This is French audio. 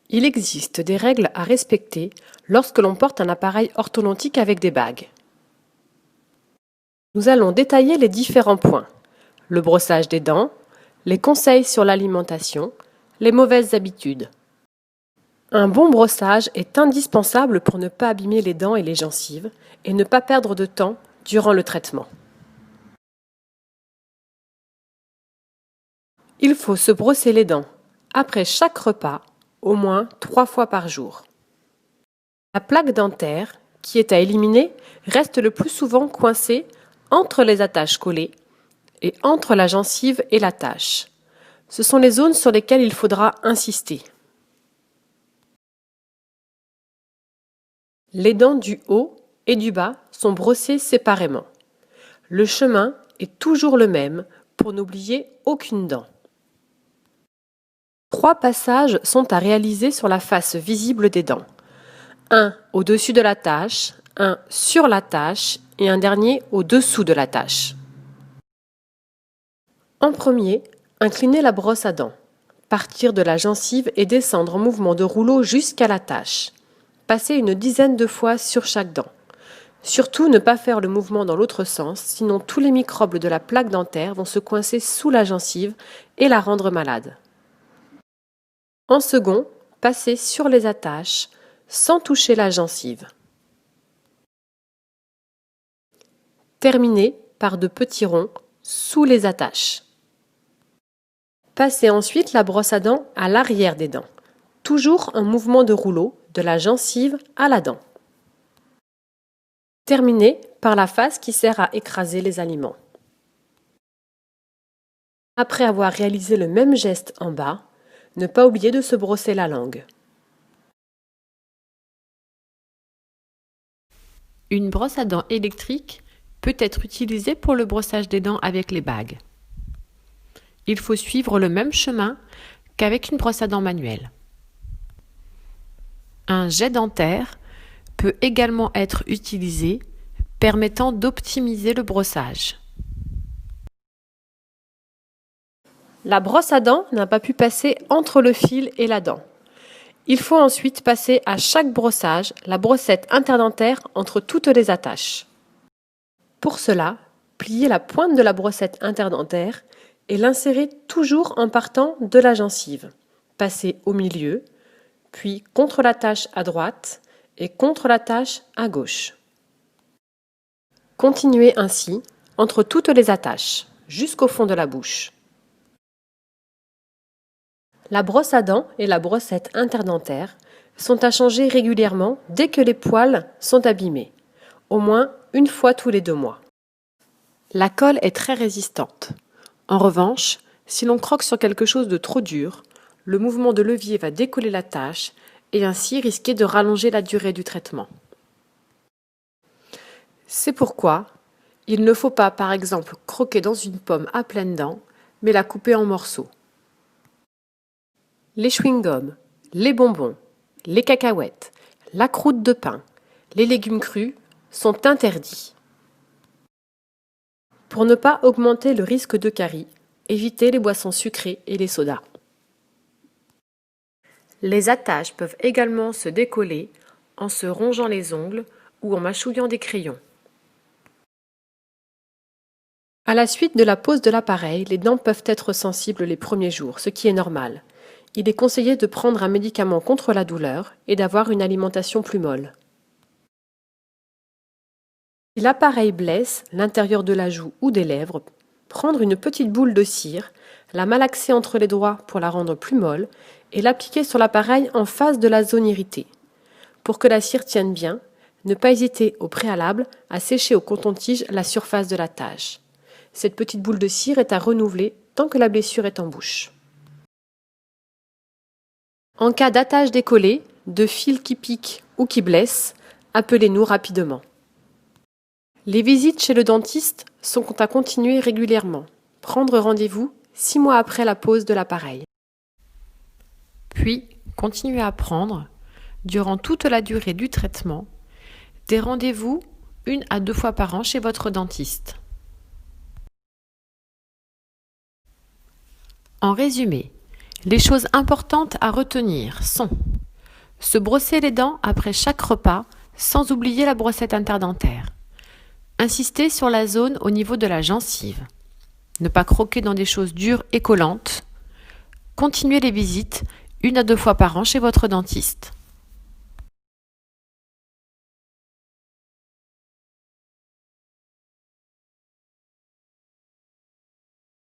Il existe des règles à respecter lorsque l'on porte un appareil orthodontique avec des bagues. Nous allons détailler les différents points: le brossage des dents, les conseils sur l'alimentation, les mauvaises habitudes. Un bon brossage est indispensable pour ne pas abîmer les dents et les gencives et ne pas perdre de temps durant le traitement. Il faut se brosser les dents après chaque repas, au moins 3 fois par jour. La plaque dentaire, qui est à éliminer, reste le plus souvent coincée entre les attaches collées et entre la gencive et l'attache. Ce sont les zones sur lesquelles il faudra insister. Les dents du haut et du bas sont brossées séparément. Le chemin est toujours le même pour n'oublier aucune dent. 3 passages sont à réaliser sur la face visible des dents. Un au-dessus de l'attache, un sur l'attache et un dernier au-dessous de l'attache. En premier, inclinez la brosse à dents. Partir de la gencive et descendre en mouvement de rouleau jusqu'à l'attache. Passez une dizaine de fois sur chaque dent. Surtout ne pas faire le mouvement dans l'autre sens, sinon tous les microbes de la plaque dentaire vont se coincer sous la gencive et la rendre malade. En second, passez sur les attaches sans toucher la gencive. Terminez par de petits ronds sous les attaches. Passez ensuite la brosse à dents à l'arrière des dents, toujours en mouvement de rouleau de la gencive à la dent. Terminez par la face qui sert à écraser les aliments. Après avoir réalisé le même geste en bas, ne pas oublier de se brosser la langue. Une brosse à dents électrique peut être utilisée pour le brossage des dents avec les bagues. Il faut suivre le même chemin qu'avec une brosse à dents manuelle. Un jet dentaire peut également être utilisé, permettant d'optimiser le brossage. La brosse à dents n'a pas pu passer entre le fil et la dent. Il faut ensuite passer à chaque brossage la brossette interdentaire entre toutes les attaches. Pour cela, pliez la pointe de la brossette interdentaire et l'insérez toujours en partant de la gencive. Passez au milieu, puis contre l'attache à droite et contre l'attache à gauche. Continuez ainsi entre toutes les attaches, jusqu'au fond de la bouche. La brosse à dents et la brossette interdentaire sont à changer régulièrement dès que les poils sont abîmés, au moins une fois tous les 2 mois. La colle est très résistante. En revanche, si l'on croque sur quelque chose de trop dur, le mouvement de levier va décoller la tâche et ainsi risquer de rallonger la durée du traitement. C'est pourquoi il ne faut pas, par exemple, croquer dans une pomme à pleines dents, mais la couper en morceaux. Les chewing-gums, les bonbons, les cacahuètes, la croûte de pain, les légumes crus sont interdits. Pour ne pas augmenter le risque de carie, évitez les boissons sucrées et les sodas. Les attaches peuvent également se décoller en se rongeant les ongles ou en mâchouillant des crayons. À la suite de la pose de l'appareil, les dents peuvent être sensibles les premiers jours, ce qui est normal. Il est conseillé de prendre un médicament contre la douleur et d'avoir une alimentation plus molle. Si l'appareil blesse l'intérieur de la joue ou des lèvres, prendre une petite boule de cire, la malaxer entre les doigts pour la rendre plus molle et l'appliquer sur l'appareil en face de la zone irritée. Pour que la cire tienne bien, ne pas hésiter au préalable à sécher au coton-tige la surface de la tâche. Cette petite boule de cire est à renouveler tant que la blessure est en bouche. En cas d'attache décollée, de fil qui pique ou qui blesse, appelez-nous rapidement. Les visites chez le dentiste sont à continuer régulièrement. Prendre rendez-vous 6 mois après la pose de l'appareil. Puis, continuez à prendre, durant toute la durée du traitement, des rendez-vous 1 à 2 fois par an chez votre dentiste. En résumé, les choses importantes à retenir sont Se brosser les dents après chaque repas, sans oublier la brossette interdentaire. Insistez sur la zone au niveau de la gencive. Ne pas croquer dans des choses dures et collantes. Continuez les visites 1 à 2 fois par an chez votre dentiste.